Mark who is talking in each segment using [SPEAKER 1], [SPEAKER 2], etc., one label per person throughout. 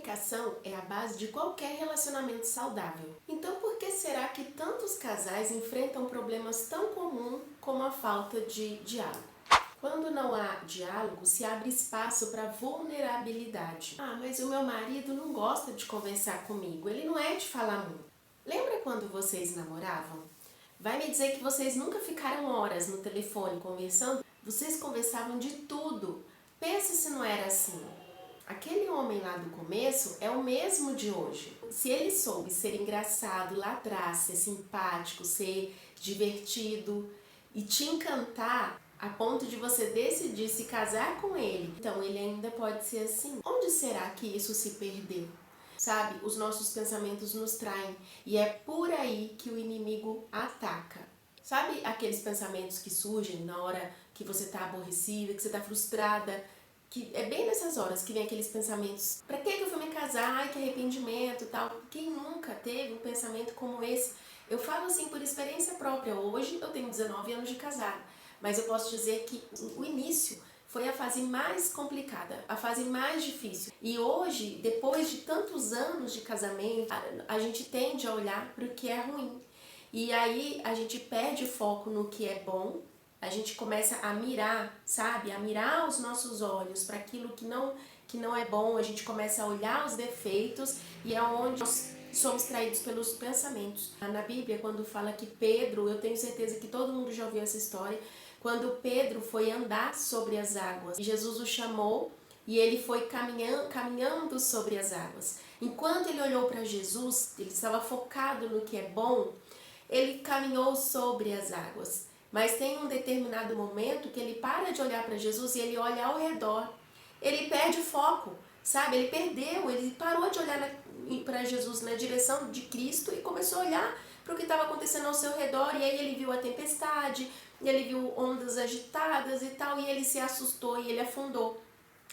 [SPEAKER 1] comunicação é a base de qualquer relacionamento saudável. Então, por que será que tantos casais enfrentam problemas tão comuns como a falta de diálogo? Quando não há diálogo, se abre espaço para vulnerabilidade. Ah, mas o meu marido não gosta de conversar comigo, ele não é de falar muito. Lembra quando vocês namoravam? Vai me dizer que vocês nunca ficaram horas no telefone conversando? Vocês conversavam de tudo. Pensa se não era assim. Aquele homem lá do começo é o mesmo de hoje. Se ele soube ser engraçado lá atrás, ser simpático, ser divertido e te encantar a ponto de você decidir se casar com ele, então ele ainda pode ser assim. Onde será que isso se perdeu? Sabe, os nossos pensamentos nos traem e é por aí que o inimigo ataca. Sabe aqueles pensamentos que surgem na hora que você está aborrecida, que você está frustrada? Que é bem nessas horas que vem aqueles pensamentos: pra que eu fui me casar? Ai, que arrependimento e tal. Quem nunca teve um pensamento como esse? Eu falo assim por experiência própria. Hoje eu tenho 19 anos de casada, mas eu posso dizer que o início foi a fase mais complicada, a fase mais difícil. E hoje, depois de tantos anos de casamento, a gente tende a olhar para o que é ruim. E aí a gente perde o foco no que é bom, a gente começa a mirar, sabe? A mirar os nossos olhos para aquilo que não é bom, a gente começa a olhar os defeitos e é onde nós somos traídos pelos pensamentos. Na Bíblia, quando fala que Pedro, eu tenho certeza que todo mundo já ouviu essa história, quando Pedro foi andar sobre as águas, Jesus o chamou e ele foi caminhando sobre as águas. Enquanto ele olhou para Jesus, ele estava focado no que é bom, ele caminhou sobre as águas. Mas tem um determinado momento que ele para de olhar para Jesus e ele olha ao redor. Ele perde o foco, sabe? Ele perdeu, ele parou de olhar para Jesus na direção de Cristo e começou a olhar para o que estava acontecendo ao seu redor. E aí ele viu a tempestade, ele viu ondas agitadas e tal, e ele se assustou e ele afundou.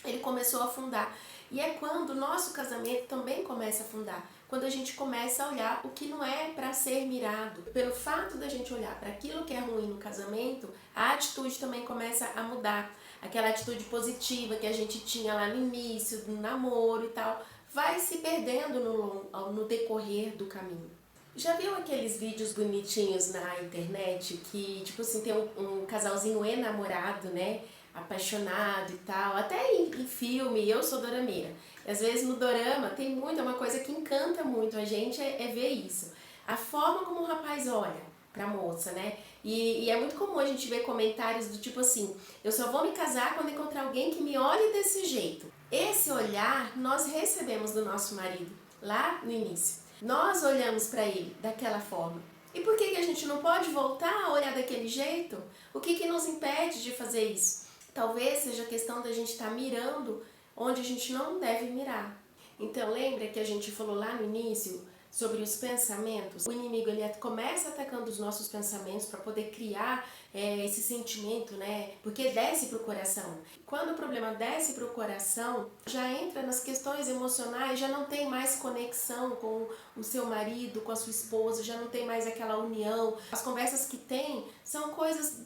[SPEAKER 1] Ele começou a afundar. E é quando o nosso casamento também começa a afundar. Quando a gente começa a olhar o que não é para ser mirado. Pelo fato da gente olhar para aquilo que é ruim no casamento, a atitude também começa a mudar. Aquela atitude positiva que a gente tinha lá no início, do namoro e tal, vai se perdendo no decorrer do caminho. Já viu aqueles vídeos bonitinhos na internet que, tipo assim, tem um casalzinho enamorado, né? Apaixonado e tal, até em filme, eu sou dorameira. Às vezes no dorama tem muito, é uma coisa que encanta muito a gente, é ver isso. A forma como o rapaz olha pra moça, né? E é muito comum a gente ver comentários do tipo assim: eu só vou me casar quando encontrar alguém que me olhe desse jeito. Esse olhar nós recebemos do nosso marido lá no início. Nós olhamos para ele daquela forma. E por que a gente não pode voltar a olhar daquele jeito? O que nos impede de fazer isso? Talvez seja questão da gente estar mirando onde a gente não deve mirar. Então lembra que a gente falou lá no início sobre os pensamentos? O inimigo ele começa atacando os nossos pensamentos para poder criar esse sentimento, né? Porque desce para o coração. Quando o problema desce para o coração, já entra nas questões emocionais, já não tem mais conexão com o seu marido, com a sua esposa, já não tem mais aquela união. As conversas que tem são coisas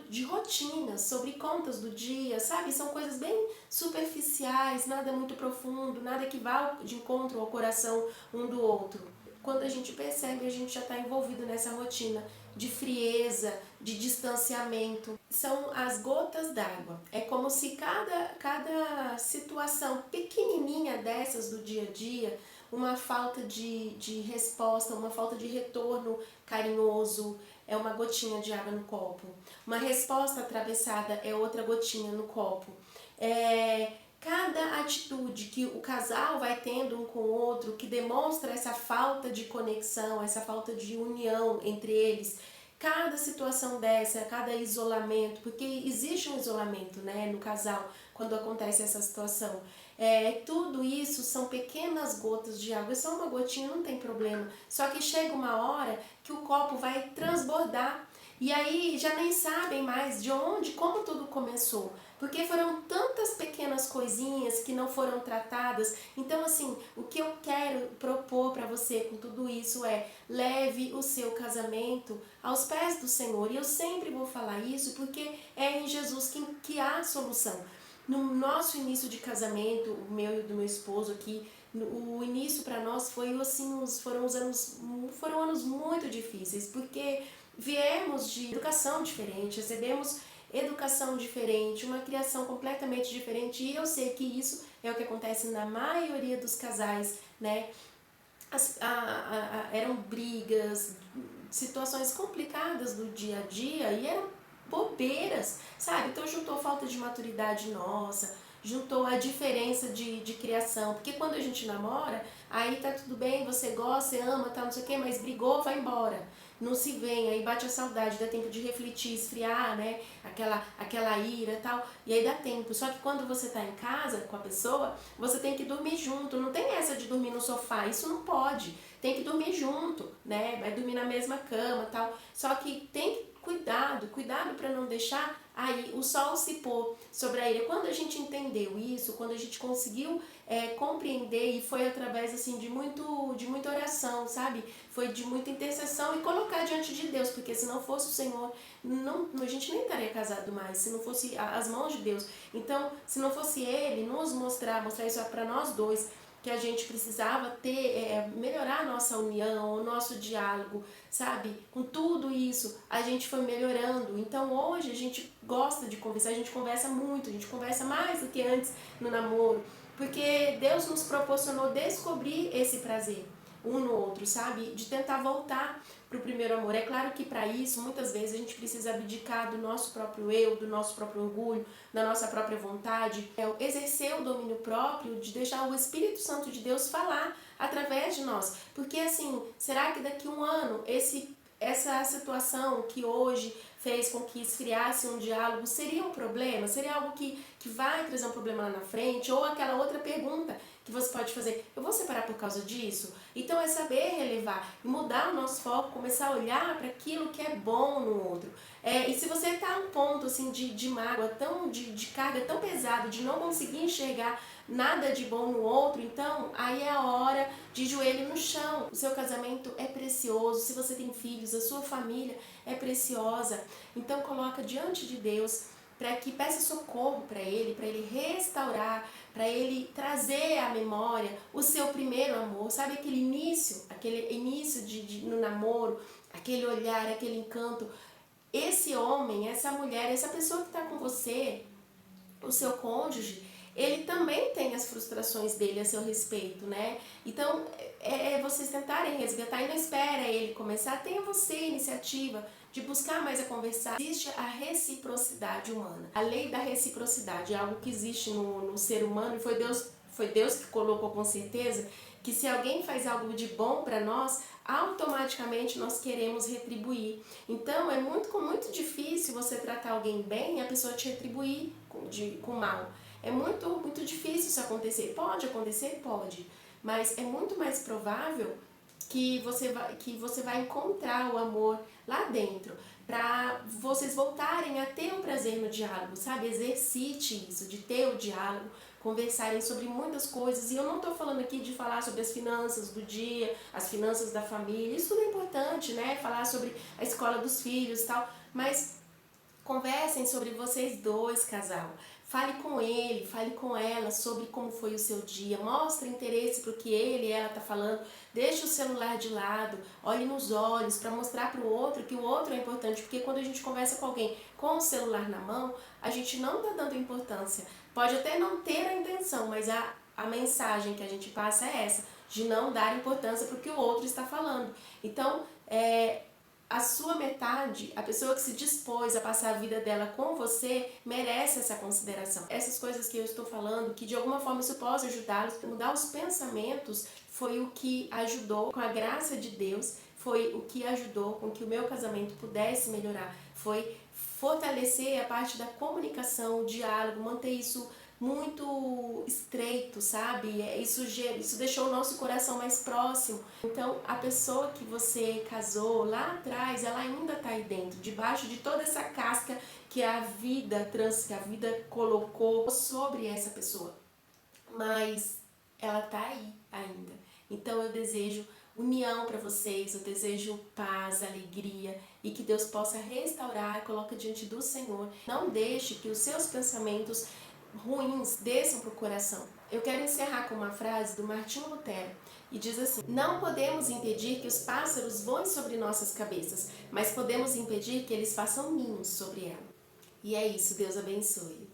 [SPEAKER 1] de rotina, sobre contas do dia, sabe? São coisas bem superficiais, nada muito profundo, nada que vá de encontro ao coração um do outro. Quando a gente percebe, a gente já está envolvido nessa rotina de frieza, de distanciamento. São as gotas d'água. É como se cada situação pequenininha dessas do dia a dia, uma falta de resposta, uma falta de retorno carinhoso, é uma gotinha de água no copo. Uma resposta atravessada é outra gotinha no copo. Cada atitude que o casal vai tendo um com o outro, que demonstra essa falta de conexão, essa falta de união entre eles, cada situação dessa, cada isolamento, porque existe um isolamento, né, no casal quando acontece essa situação. Tudo isso são pequenas gotas de água, só uma gotinha não tem problema, só que chega uma hora que o copo vai transbordar e aí já nem sabem mais de onde, como tudo começou, porque foram tantas pequenas coisinhas que não foram tratadas. Então assim, o que eu quero propor para você com tudo isso é: leve o seu casamento aos pés do Senhor. E eu sempre vou falar isso porque é em Jesus que há solução. No nosso início de casamento, o meu e o do meu esposo aqui, o início para nós foi assim, foram anos muito difíceis, porque viemos de educação diferente, recebemos educação diferente, uma criação completamente diferente, e eu sei que isso é o que acontece na maioria dos casais, né? Eram brigas, situações complicadas do dia a dia, e eram bobeiras, sabe? Então juntou falta de maturidade nossa, juntou a diferença de criação, porque quando a gente namora, aí tá tudo bem, você gosta, você ama, tá, não sei o que, mas brigou, vai embora. Não se vem, aí bate a saudade, dá tempo de refletir, esfriar, né? Aquela ira e tal, e aí dá tempo. Só que quando você tá em casa com a pessoa, você tem que dormir junto, não tem essa de dormir no sofá, isso não pode. Tem que dormir junto, né? Vai dormir na mesma cama e tal. Só que tem que cuidado para não deixar aí o sol se pôr sobre a ilha. Quando a gente entendeu isso, quando a gente conseguiu compreender, e foi através assim de muita oração, sabe? Foi de muita intercessão e colocar diante de Deus, porque se não fosse o Senhor, a gente nem estaria casado mais, se não fosse as mãos de Deus. Então, se não fosse Ele nos mostrar isso para nós dois, que a gente precisava melhorar a nossa união, o nosso diálogo, sabe? Com tudo isso, a gente foi melhorando. Então hoje a gente gosta de conversar, a gente conversa muito, a gente conversa mais do que antes no namoro, porque Deus nos proporcionou descobrir esse prazer um no outro, sabe? De tentar voltar para o primeiro amor. É claro que para isso, muitas vezes, a gente precisa abdicar do nosso próprio eu, do nosso próprio orgulho, da nossa própria vontade, exercer o domínio próprio, de deixar o Espírito Santo de Deus falar através de nós. Porque assim, será que daqui a um ano essa situação que hoje fez com que esfriasse um diálogo seria um problema? Seria algo que vai trazer um problema lá na frente? Ou aquela outra pergunta que você pode fazer, eu vou separar por causa disso? Então é saber relevar e mudar o nosso foco, começar a olhar para aquilo que é bom no outro. E se você está a um ponto assim, de mágoa, de carga tão pesada, de não conseguir enxergar nada de bom no outro, então aí é a hora de joelho no chão. O seu casamento é precioso, se você tem filhos, a sua família é preciosa. Então coloca diante de Deus, para que peça socorro para ele restaurar, para ele trazer à memória o seu primeiro amor, sabe aquele início no namoro, aquele olhar, aquele encanto. Esse homem, essa mulher, essa pessoa que está com você, o seu cônjuge, ele também tem as frustrações dele a seu respeito, né? Então, vocês tentarem resgatar e não espera ele começar, tenha você a iniciativa de buscar mais a conversar. Existe a reciprocidade humana. A lei da reciprocidade é algo que existe no ser humano e foi Deus que colocou com certeza que se alguém faz algo de bom para nós, automaticamente nós queremos retribuir. Então é muito difícil você tratar alguém bem e a pessoa te retribuir com mal. É muito difícil isso acontecer. Pode acontecer? Pode. Mas é muito mais provável que você vai encontrar o amor lá dentro, para vocês voltarem a ter o prazer no diálogo, sabe? Exercite isso, de ter o diálogo, conversarem sobre muitas coisas. E eu não estou falando aqui de falar sobre as finanças do dia, as finanças da família, isso tudo é importante, né? Falar sobre a escola dos filhos e tal, mas conversem sobre vocês dois, casal. Fale com ele, fale com ela sobre como foi o seu dia. Mostre interesse para o que ele e ela está falando. Deixe o celular de lado, olhe nos olhos para mostrar para o outro que o outro é importante. Porque quando a gente conversa com alguém com o celular na mão, a gente não está dando importância. Pode até não ter a intenção, mas a mensagem que a gente passa é essa, de não dar importância para o que o outro está falando. Então, a sua metade, a pessoa que se dispôs a passar a vida dela com você, merece essa consideração. Essas coisas que eu estou falando, que de alguma forma isso possa ajudá-los a mudar os pensamentos, foi o que ajudou, com a graça de Deus, foi o que ajudou com que o meu casamento pudesse melhorar. Foi fortalecer a parte da comunicação, o diálogo, manter isso muito estreito, sabe? Isso deixou o nosso coração mais próximo. Então, a pessoa que você casou lá atrás, ela ainda está aí dentro, debaixo de toda essa casca que a vida colocou sobre essa pessoa. Mas ela está aí ainda. Então, eu desejo união para vocês, eu desejo paz, alegria e que Deus possa restaurar, coloca diante do Senhor. Não deixe que os seus pensamentos ruins desçam para o coração. Eu quero encerrar com uma frase do Martinho Lutero e diz assim: não podemos impedir que os pássaros voem sobre nossas cabeças, mas podemos impedir que eles façam ninhos sobre ela. E é isso, Deus abençoe.